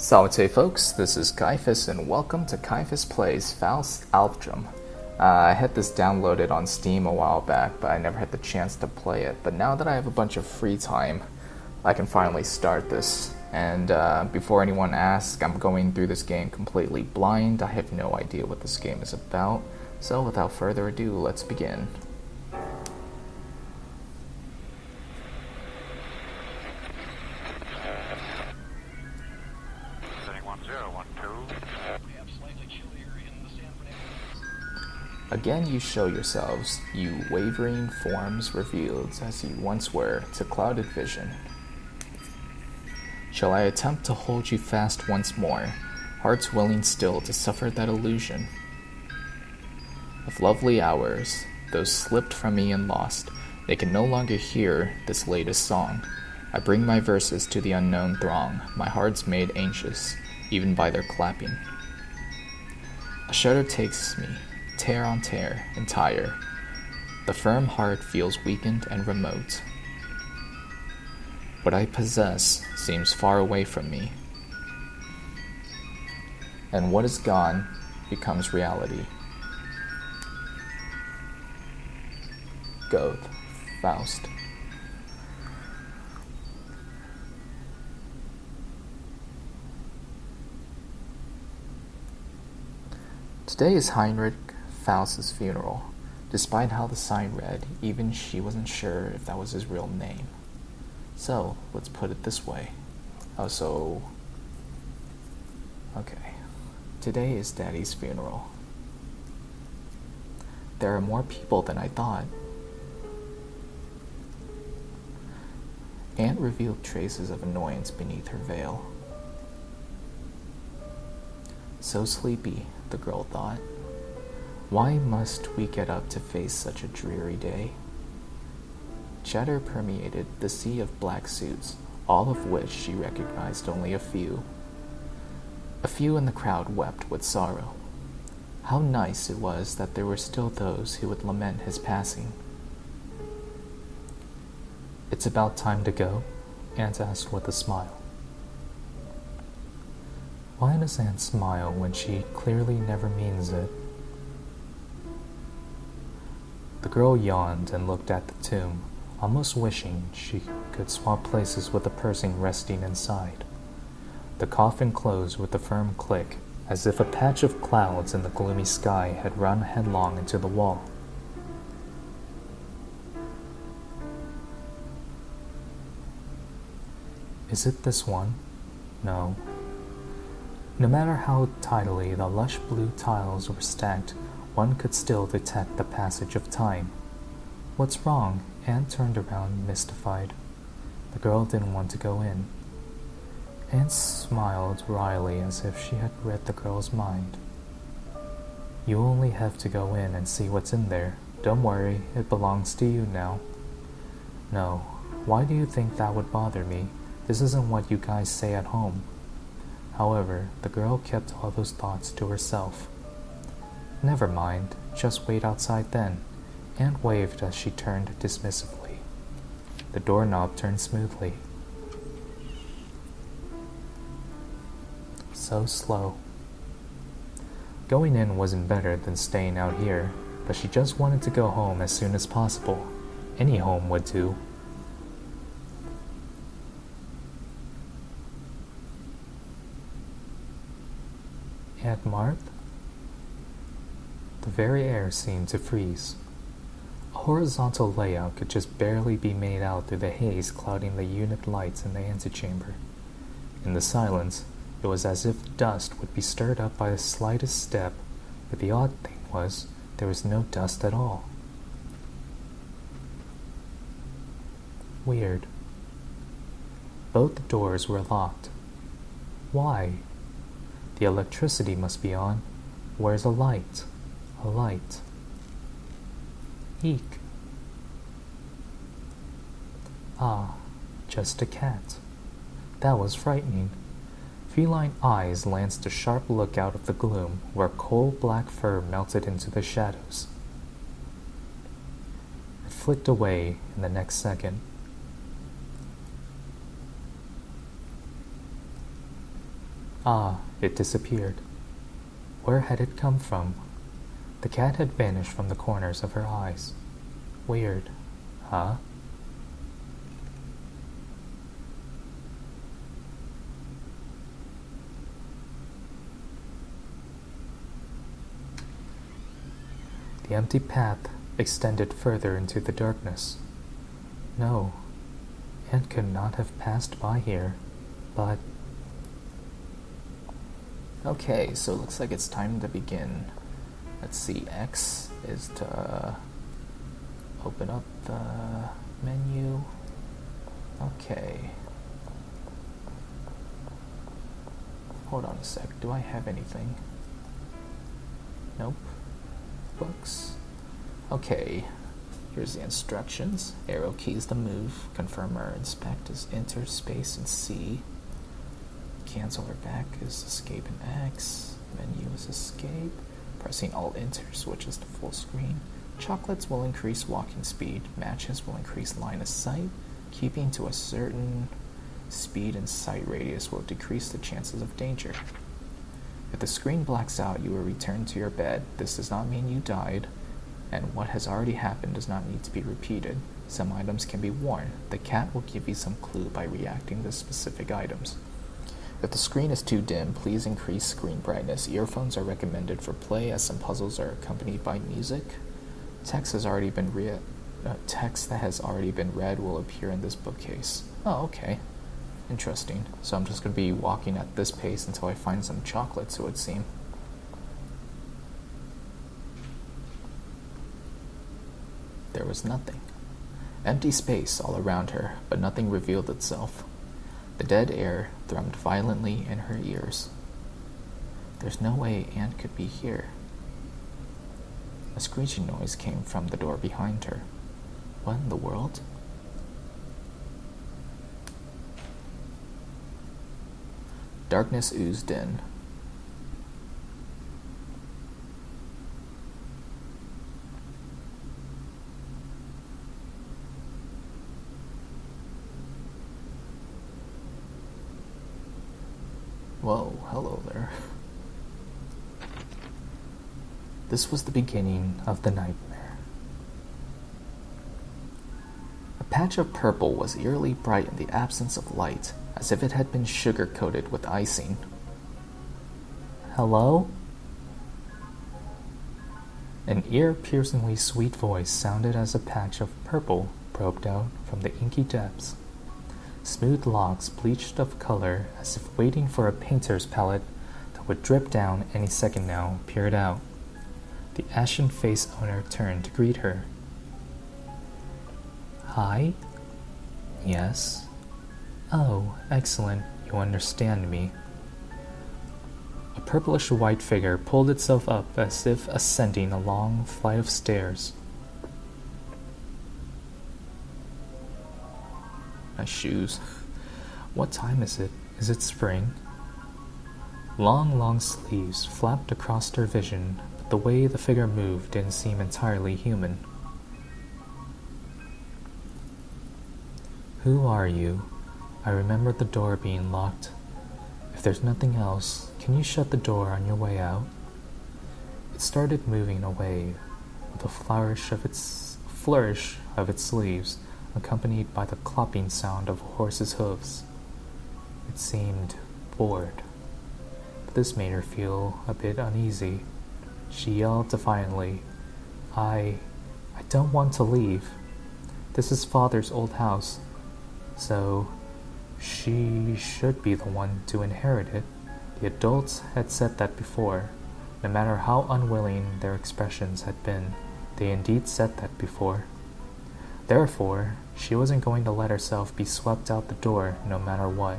Salute folks, this is Kaiphas and welcome to Kaiphas Plays Fausts Alptraum. I had this downloaded on Steam a while back, but I never had the chance to play it. But now that I have a bunch of free time, I can finally start this. And before anyone asks, I'm going through this game completely blind. I have no idea what this game is about. So without further ado, let's begin. Again you show yourselves, you wavering forms revealed as you once were to clouded vision. Shall I attempt to hold you fast once more, hearts willing still to suffer that illusion? Of lovely hours, those slipped from me and lost, they can no longer hear this latest song. I bring my verses to the unknown throng, my heart's made anxious, even by their clapping. A shudder takes me, tear on tear, entire. The firm heart feels weakened and remote. What I possess seems far away from me, and what is gone becomes reality. Goethe, Faust. Today is Heinrich Faust's funeral. Despite how the sign read, even she wasn't sure if that was his real name. So, let's put it this way. Okay. Today is Daddy's funeral. There are more people than I thought. Aunt revealed traces of annoyance beneath her veil. So sleepy, the girl thought. Why must we get up to face such a dreary day? Chatter permeated the sea of black suits, all of which she recognized only a few. A few in the crowd wept with sorrow. How nice it was that there were still those who would lament his passing. It's about time to go, Aunt asked with a smile. Why does Aunt smile when she clearly never means it? The girl yawned and looked at the tomb, almost wishing she could swap places with the person resting inside. The coffin closed with a firm click, as if a patch of clouds in the gloomy sky had run headlong into the wall. Is it this one? No. No matter how tidily the lush blue tiles were stacked, one could still detect the passage of time. What's wrong? Aunt turned around, mystified. The girl didn't want to go in. Aunt smiled wryly as if she had read the girl's mind. You only have to go in and see what's in there. Don't worry, it belongs to you now. No, why do you think that would bother me? This isn't what you guys say at home. However, the girl kept all those thoughts to herself. Never mind, just wait outside then. Aunt waved as she turned dismissively. The doorknob turned smoothly. So slow. Going in wasn't better than staying out here, but she just wanted to go home as soon as possible. Any home would do. Aunt Marthe? The very air seemed to freeze. A horizontal layout could just barely be made out through the haze clouding the unit lights in the antechamber. In the silence, it was as if dust would be stirred up by the slightest step, but the odd thing was, there was no dust at all. Weird. Both doors were locked. Why? The electricity must be on. Where's a light? A light. Eek. Ah, just a cat. That was frightening. Feline eyes lanced a sharp look out of the gloom, where coal-black fur melted into the shadows. It flicked away in the next second. Ah, it disappeared. Where had it come from? The cat had vanished from the corners of her eyes. Weird, huh? The empty path extended further into the darkness. No, Ant could not have passed by here, but... Okay, so it looks like it's time to begin. Let's see, X is to open up the menu. Okay. Hold on a sec, do I have anything? Nope. Books. Okay, here's the instructions. Arrow keys to move. Confirm or inspect is enter space and C. Cancel or back is escape and X. Menu is escape. Pressing Alt Enter switches to full screen. Chocolates will increase walking speed. Matches will increase line of sight. Keeping to a certain speed and sight radius will decrease the chances of danger. If the screen blacks out, you will return to your bed. This does not mean you died, and what has already happened does not need to be repeated. Some items can be worn. The cat will give you some clue by reacting to specific items. If the screen is too dim, please increase screen brightness. Earphones are recommended for play, as some puzzles are accompanied by music. Text that has already been read will appear in this bookcase. Oh, okay. Interesting. So I'm just going to be walking at this pace until I find some chocolates, it would seem. There was nothing. Empty space all around her, but nothing revealed itself. The dead air thrummed violently in her ears. There's no way Ant could be here. A screeching noise came from the door behind her. What in the world? Darkness oozed in. Whoa, hello there. This was the beginning of the nightmare. A patch of purple was eerily bright in the absence of light, as if it had been sugar-coated with icing. Hello? An ear-piercingly sweet voice sounded as a patch of purple probed out from the inky depths. Smooth locks, bleached of color, as if waiting for a painter's palette that would drip down any second now, peered out. The ashen-faced owner turned to greet her. Hi? Yes? Oh, excellent. You understand me. A purplish-white figure pulled itself up as if ascending a long flight of stairs. Nice shoes. What time is it? Is it spring? Long sleeves flapped across her vision, but the way the figure moved didn't seem entirely human. Who are you? I remember the door being locked. If there's nothing else, can you shut the door on your way out? It started moving away with a flourish of its sleeves, accompanied by the clopping sound of a horse's hooves. It seemed bored, but this made her feel a bit uneasy. She yelled defiantly, I don't want to leave. This is Father's old house, so she should be the one to inherit it. The adults had said that before. No matter how unwilling their expressions had been, they indeed said that before. Therefore, she wasn't going to let herself be swept out the door no matter what.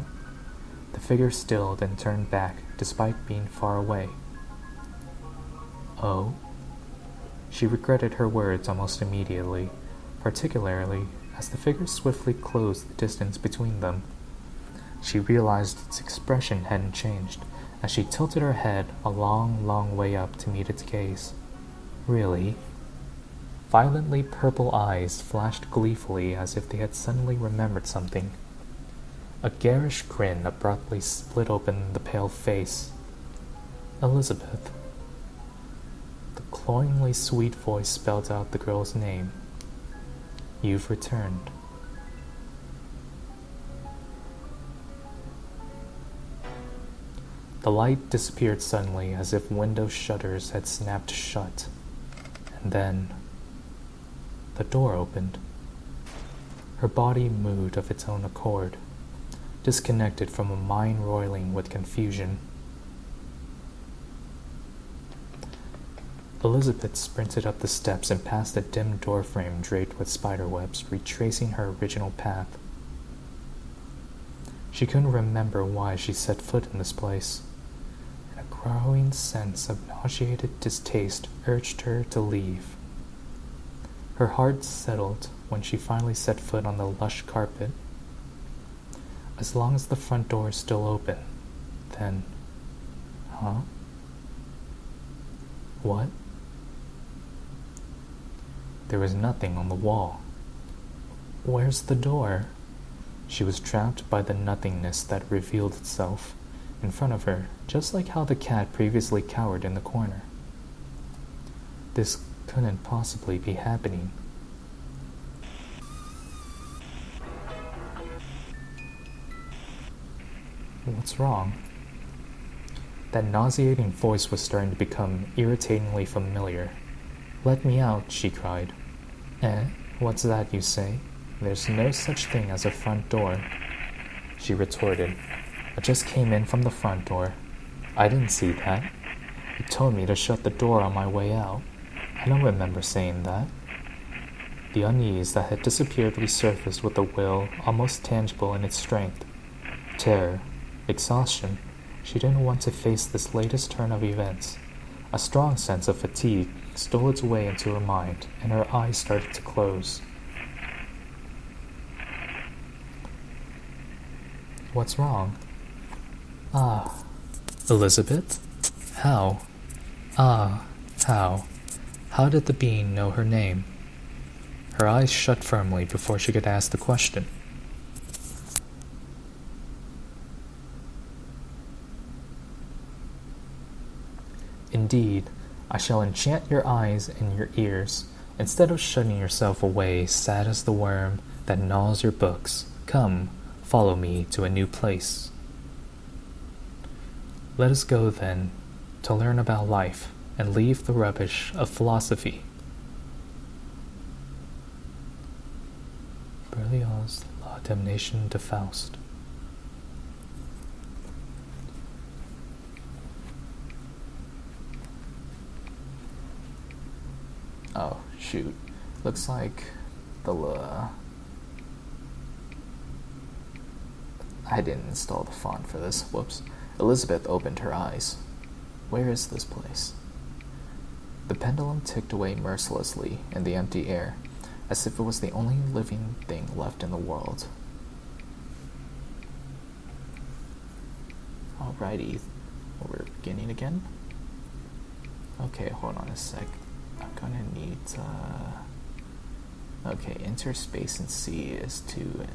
The figure stilled and turned back, despite being far away. Oh? She regretted her words almost immediately, particularly as the figure swiftly closed the distance between them. She realized its expression hadn't changed, as she tilted her head a long way up to meet its gaze. Really? Violently purple eyes flashed gleefully as if they had suddenly remembered something. A garish grin abruptly split open the pale face. Elizabeth. The cloyingly sweet voice spelled out the girl's name. You've returned. The light disappeared suddenly as if window shutters had snapped shut. And then the door opened. Her body moved of its own accord, disconnected from a mind roiling with confusion. Elizabeth sprinted up the steps and past a dim doorframe draped with spiderwebs, retracing her original path. She couldn't remember why she set foot in this place, and a growing sense of nauseated distaste urged her to leave. Her heart settled when she finally set foot on the lush carpet. As long as the front door is still open, then... Huh? What? There was nothing on the wall. Where's the door? She was trapped by the nothingness that revealed itself in front of her, just like how the cat previously cowered in the corner. This couldn't possibly be happening. What's wrong? That nauseating voice was starting to become irritatingly familiar. Let me out, she cried. What's that you say? There's no such thing as a front door, she retorted. I just came in from the front door. I didn't see that. You told me to shut the door on my way out. I don't remember saying that. The unease that had disappeared resurfaced with a will almost tangible in its strength. Terror, exhaustion. She didn't want to face this latest turn of events. A strong sense of fatigue stole its way into her mind, and her eyes started to close. What's wrong? Ah, Elizabeth? How? Ah, how? How did the being know her name? Her eyes shut firmly before she could ask the question. Indeed, I shall enchant your eyes and your ears, instead of shutting yourself away, sad as the worm that gnaws your books. Come, follow me to a new place. Let us go, then, to learn about life and leave the rubbish of philosophy. Berlioz's La Damnation de Faust. Oh, shoot. Looks like I didn't install the font for this. Whoops. Elizabeth opened her eyes. Where is this place? The pendulum ticked away mercilessly in the empty air, as if it was the only living thing left in the world. Alrighty. We're beginning again? Okay, hold on a sec. I'm gonna need, okay, enter space and C is to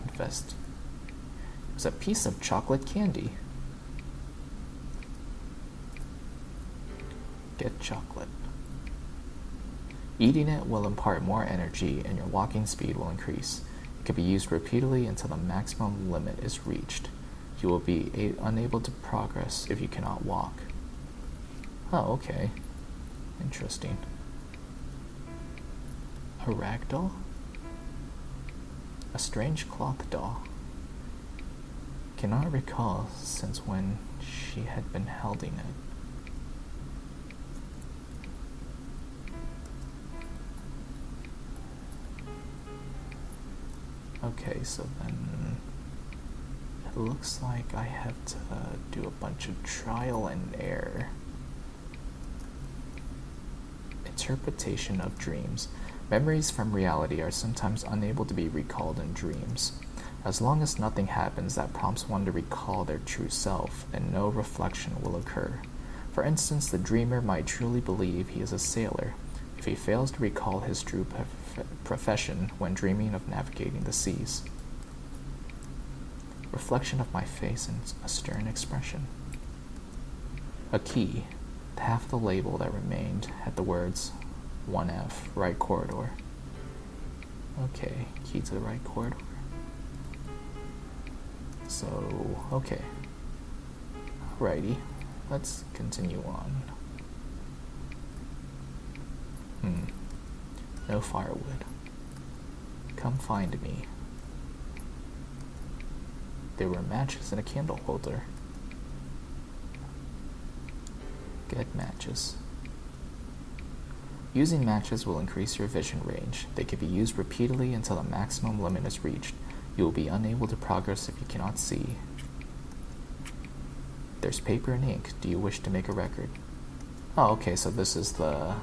invest. It's a piece of chocolate candy. Get chocolate. Eating it will impart more energy and your walking speed will increase. It can be used repeatedly until the maximum limit is reached. You will be unable to progress if you cannot walk. Oh, okay. Interesting. A ragdoll? A strange cloth doll. Cannot recall since when she had been holding it. Okay, so then it looks like I have to do a bunch of trial and error. Interpretation of dreams. Memories from reality are sometimes unable to be recalled in dreams. As long as nothing happens that prompts one to recall their true self, then no reflection will occur. For instance, the dreamer might truly believe he is a sailor if he fails to recall his true profession when dreaming of navigating the seas. reflection of my face and a stern expression. A key. The half of the label that remained had the words 1F, right corridor. Okay, key to the right corridor. So, okay. Alrighty, let's continue on. No firewood. Come find me. There were matches in a candle holder. Get matches. Using matches will increase your vision range. They can be used repeatedly until the maximum limit is reached. You will be unable to progress if you cannot see. There's paper and ink. Do you wish to make a record? Oh, okay, so this is the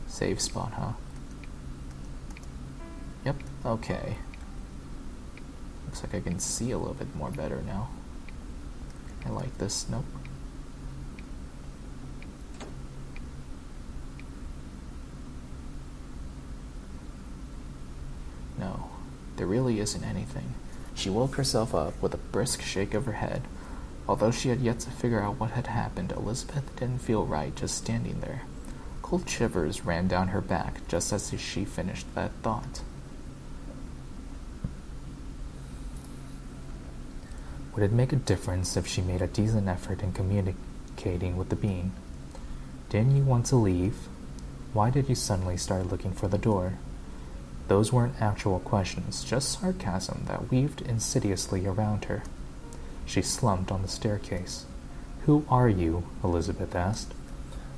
save spot, huh? Yep, okay. Looks like I can see a little bit more better now. I like this. Nope. No, there really isn't anything. She woke herself up with a brisk shake of her head. Although she had yet to figure out what had happened, Elizabeth didn't feel right just standing there. Cold shivers ran down her back just as she finished that thought. Would it make a difference if she made a decent effort in communicating with the being? Didn't you want to leave? Why did you suddenly start looking for the door? Those weren't actual questions, just sarcasm that weaved insidiously around her. She slumped on the staircase. Who are you? Elizabeth asked.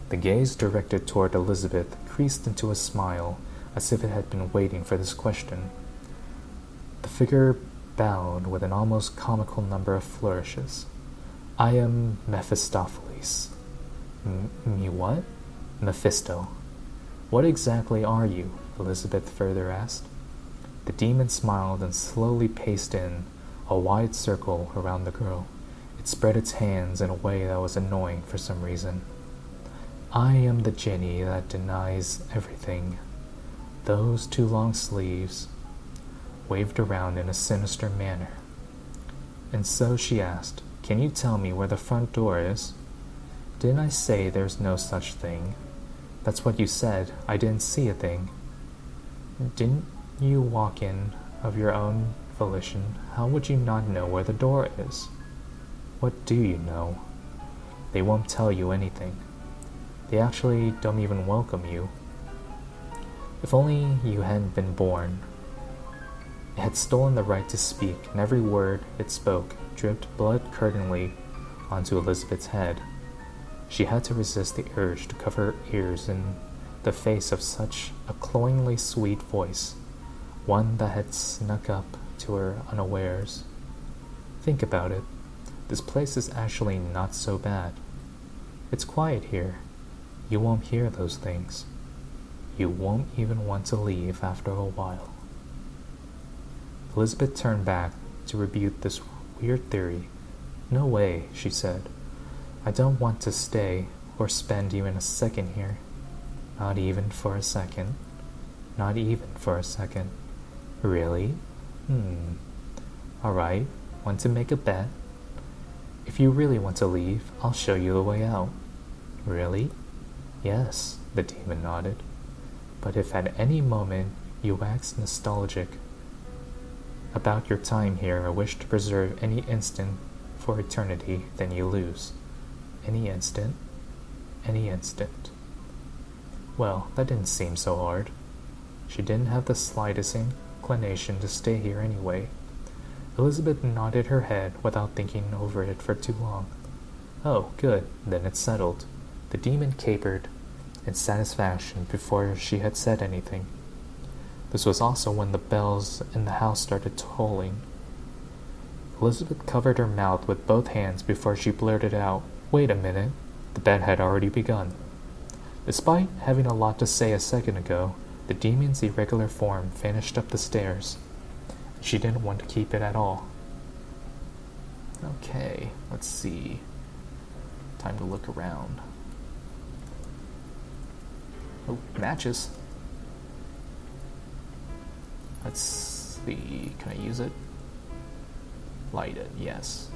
The gaze directed toward Elizabeth creased into a smile, as if it had been waiting for this question. The figure bowed with an almost comical number of flourishes. I am Mephistopheles. Me what? Mephisto. What exactly are you? Elizabeth further asked. The demon smiled and slowly paced in a wide circle around the girl. It spread its hands in a way that was annoying for some reason. I am the Jinny that denies everything. Those two long sleeves waved around in a sinister manner. And so she asked, Can you tell me where the front door is? Didn't I say there's no such thing? That's what you said. I didn't see a thing. Didn't you walk in of your own volition? How would you not know where the door is? What do you know? They won't tell you anything. They actually don't even welcome you. If only you hadn't been born. It had stolen the right to speak, and every word it spoke dripped blood-curdlingly onto Elizabeth's head. She had to resist the urge to cover her ears in the face of such a cloyingly sweet voice, one that had snuck up to her unawares. Think about it. This place is actually not so bad. It's quiet here. You won't hear those things. You won't even want to leave after a while. Elizabeth turned back to rebut this weird theory. No way, she said. I don't want to stay or spend even a second here. Not even for a second. Not even for a second. Really? Alright, want to make a bet? If you really want to leave, I'll show you the way out. Really? Yes, the demon nodded. But if at any moment you wax nostalgic about your time here or wish to preserve any instant for eternity, then you lose. Any instant? Any instant. Well, that didn't seem so hard. She didn't have the slightest inclination to stay here anyway. Elizabeth nodded her head without thinking over it for too long. Oh, good, then it's settled. The demon capered in satisfaction before she had said anything. This was also when the bells in the house started tolling. Elizabeth covered her mouth with both hands before she blurted out, Wait a minute. The bet had already begun. Despite having a lot to say a second ago, the demon's irregular form vanished up the stairs. She didn't want to keep it at all. Okay, let's see. Time to look around. Oh, matches. Let's see, can I use it? Light it, yes.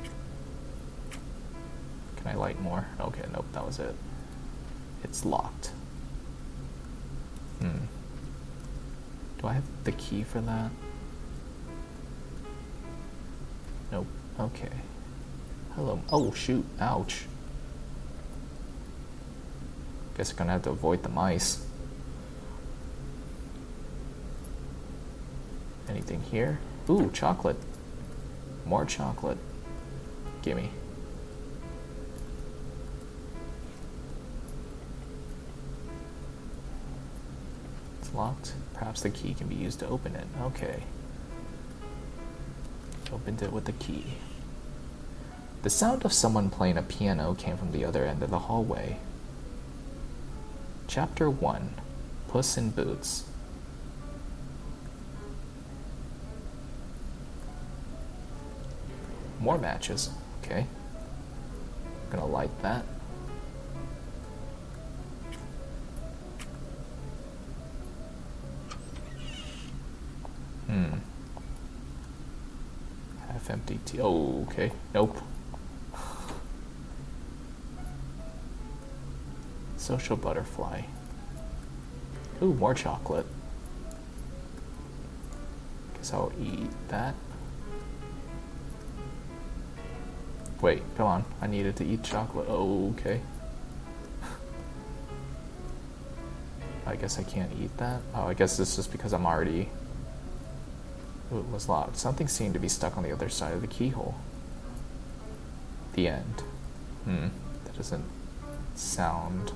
Can I light more? Okay, nope, that was it. It's locked. Do I have the key for that? Nope. Okay. Hello. Oh, shoot. Ouch. Guess I'm gonna have to avoid the mice. Anything here? Ooh, chocolate. More chocolate. Gimme. It's locked. Perhaps the key can be used to open it. Okay. Opened it with the key. The sound of someone playing a piano came from the other end of the hallway. Chapter 1. Puss in Boots. More matches. Okay. Gonna light that. Half empty tea. Oh, okay. Nope. Social butterfly. Ooh, more chocolate. Guess I'll eat that. Wait, come on. I needed to eat chocolate. Oh, okay. I guess I can't eat that. Oh, I guess it's just because I'm already... Ooh, it was locked. Something seemed to be stuck on the other side of the keyhole. The end. That doesn't sound...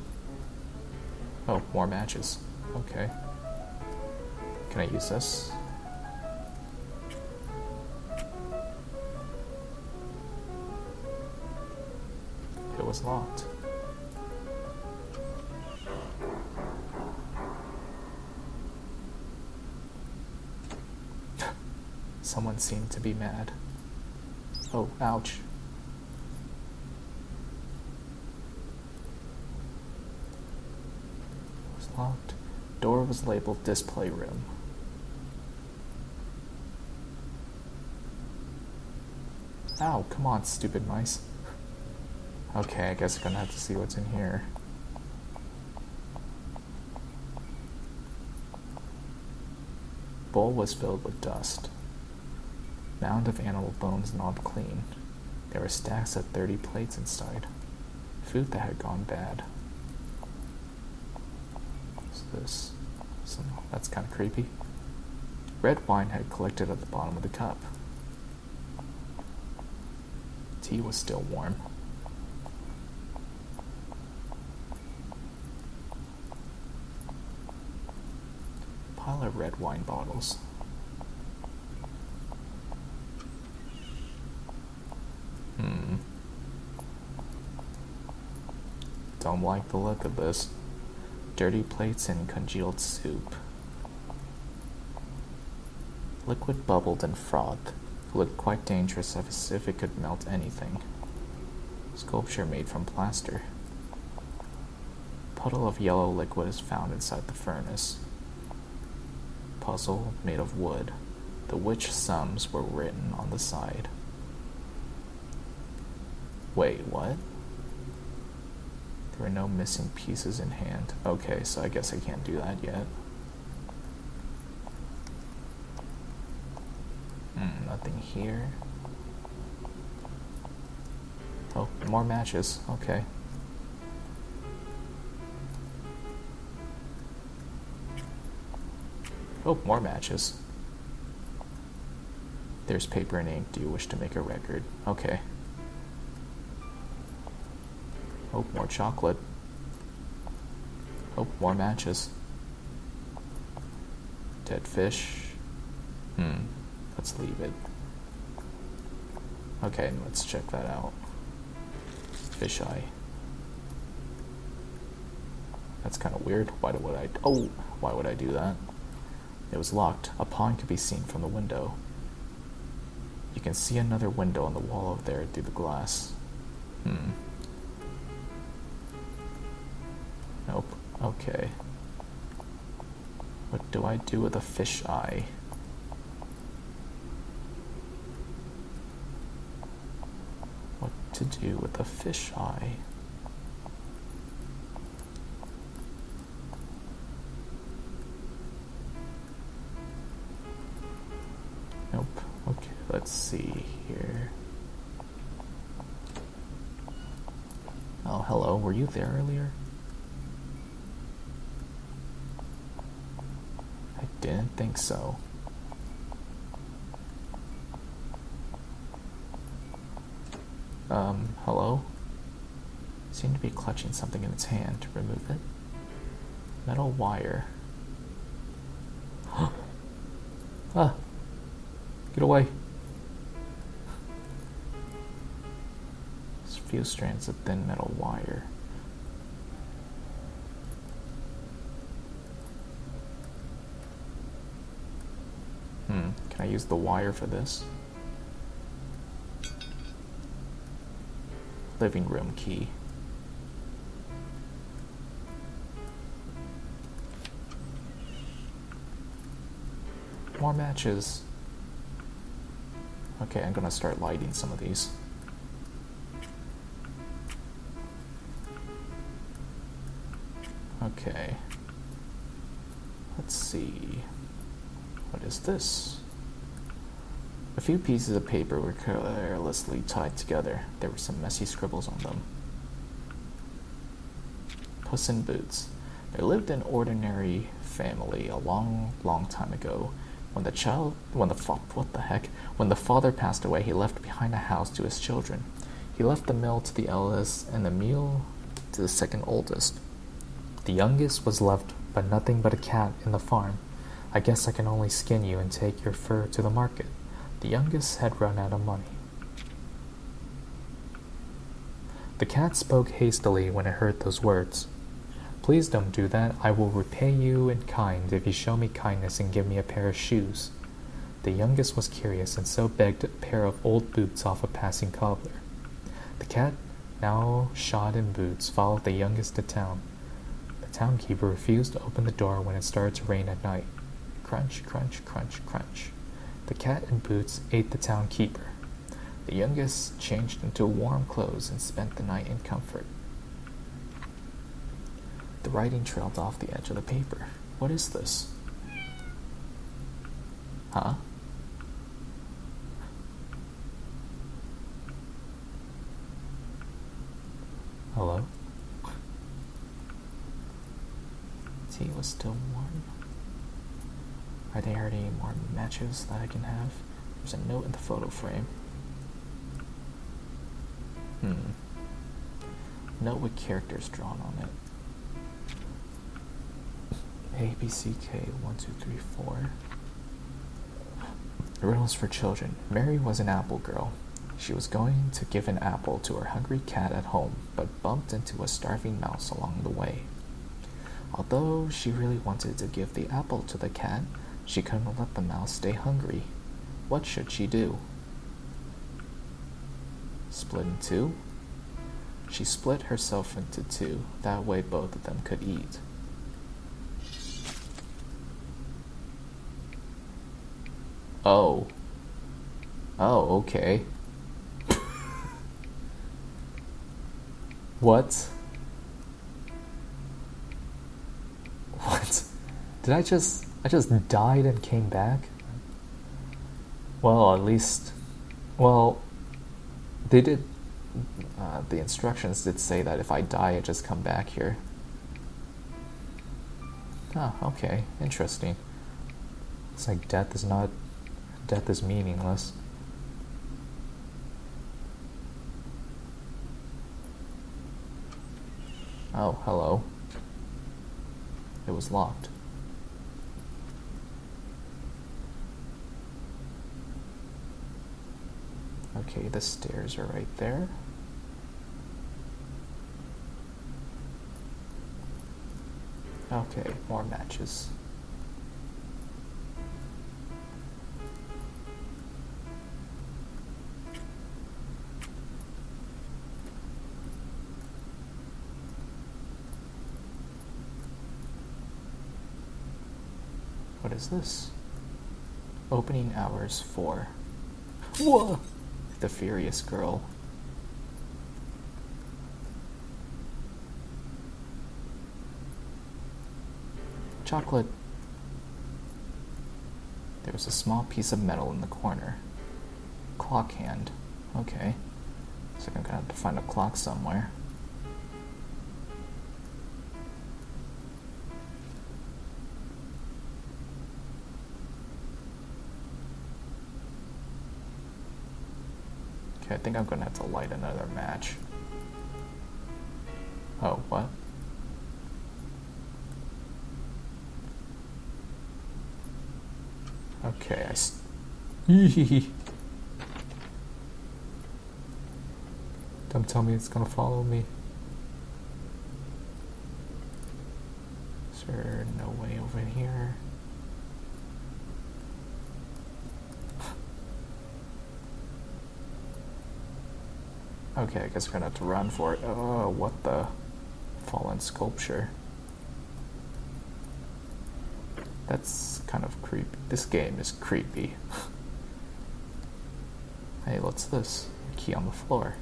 Oh, more matches. Okay. Can I use this? It was locked. Someone seemed to be mad. Oh, ouch. It was locked. Door was labeled display room. Ow, come on, stupid mice. Okay, I guess I'm gonna have to see what's in here. Bowl was filled with dust. Mound of animal bones gnawed clean. There were stacks of 30 plates inside. Food that had gone bad. What's this? That's kind of creepy. Red wine had collected at the bottom of the cup. Tea was still warm. Pile of red wine bottles. Don't like the look of this. Dirty plates and congealed soup. Liquid bubbled and frothed. It looked quite dangerous as if it could melt anything. Sculpture made from plaster. Puddle of yellow liquid is found inside the furnace. Puzzle made of wood. The witch sums were written on the side. Wait, what? There were no missing pieces in hand. Okay, so I guess I can't do that yet. Nothing here. Oh, more matches. Okay. Oh, more matches. There's paper and ink. Do you wish to make a record? Okay. Oh, more chocolate. Oh, more matches. Dead fish. Let's leave it. Okay, let's check that out. Fish eye. That's kind of weird. Why would I do that? It was locked. A pond could be seen from the window. You can see another window on the wall over there through the glass. Nope. Okay. What do I do with a fish eye? to do with a fisheye? Nope. Okay, let's see here. Oh, hello. Were you there earlier? I didn't think so. Hello? Seemed to be clutching something in its hand. To remove it. Metal wire. Ah! Get away! There's a few strands of thin metal wire. Can I use the wire for this? Living room key. More matches. Okay, I'm gonna start lighting some of these. Okay. Let's see. What is this? A few pieces of paper were carelessly tied together. There were some messy scribbles on them. Puss in Boots. There lived an ordinary family a long, long time ago. When the father passed away, he left behind a house to his children. He left the mill to the eldest and the meal to the second oldest. The youngest was left but nothing but a cat in the farm. I guess I can only skin you and take your fur to the market. The youngest had run out of money. The cat spoke hastily when it heard those words. Please don't do that. I will repay you in kind if you show me kindness and give me a pair of shoes. The youngest was curious and so begged a pair of old boots off a passing cobbler. The cat, now shod in boots, followed the youngest to town. The townkeeper refused to open the door when it started to rain at night. Crunch, crunch, crunch, crunch. The cat in boots ate the townkeeper. The youngest changed into warm clothes and spent the night in comfort. The writing trailed off the edge of the paper. What is this? Huh? Hello? Tea was still warm. Are there any more matches that I can have? There's a note in the photo frame. Note with characters drawn on it. ABCK 1, 2, 3, 4. Riddles for children. Mary was an apple girl. She was going to give an apple to her hungry cat at home, but bumped into a starving mouse along the way. Although she really wanted to give the apple to the cat, she couldn't let the mouse stay hungry. What should she do? Split in two? She split herself into two. That way both of them could eat. Oh. Oh, okay. What? What? Did I just died and came back? Well, at least, well, they did, the instructions did say that if I die, I just come back here. Oh, okay, interesting. It's like death is meaningless. Oh, hello. It was locked. Okay, the stairs are right there. Okay, more matches. What is this? Opening hours 4. Whoa! The Furious Girl. Chocolate. There was a small piece of metal in the corner. Clock hand. Okay. So I'm gonna have to find a clock somewhere. Okay, I think I'm gonna have to light another match. Oh, what? Okay, Don't tell me it's gonna follow me. Is there no way over here? Okay, I guess we're gonna have to run for it. Oh, what the? Fallen sculpture. That's kind of creepy. This game is creepy. Hey, what's this? A key on the floor.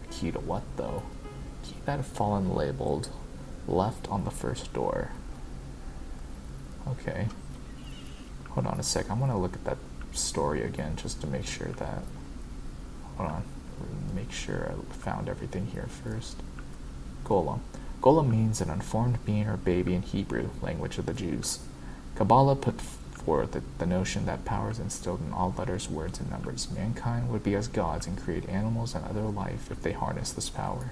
A key to what, though? Key that had fallen labeled left on the first door. Okay. Hold on a sec. I'm gonna look at that story again just to make sure that... Hold on. Make sure I found everything here first. Golem. Golem means an unformed being or baby in Hebrew, language of the Jews. Kabbalah put forth the notion that powers instilled in all letters, words, and numbers. Mankind would be as gods and create animals and other life if they harnessed this power.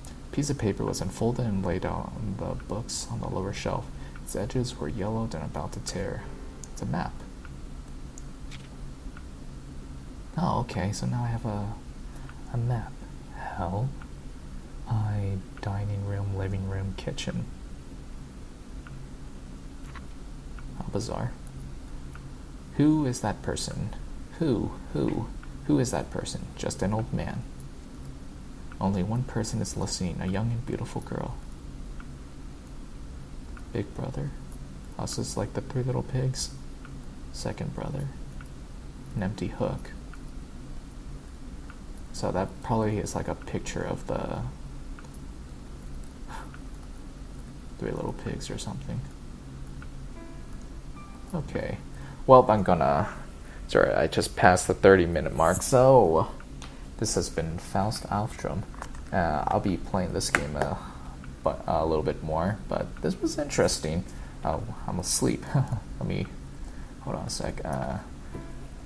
A piece of paper was unfolded and laid out on the books on the lower shelf. Its edges were yellowed and about to tear. It's a map. Oh, okay, so now I have a map. Hell. Dining room, living room, kitchen. How bizarre. Who is that person? Who is that person? Just an old man. Only one person is listening, a young and beautiful girl. Big brother. Us is like the Three Little Pigs. Second brother. An empty hook. So that probably is like a picture of the Three Little Pigs or something. Okay. Well, I'm gonna... Sorry, I just passed the 30-minute mark. So, this has been Fausts Alptraum. I'll be playing this game a little bit more, but this was interesting. Oh, I'm asleep. Let me... Hold on a sec.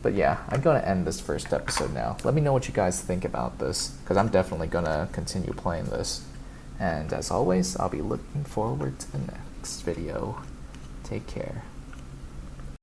But yeah, I'm going to end this first episode now. Let me know what you guys think about this, because I'm definitely going to continue playing this. And as always, I'll be looking forward to the next video. Take care.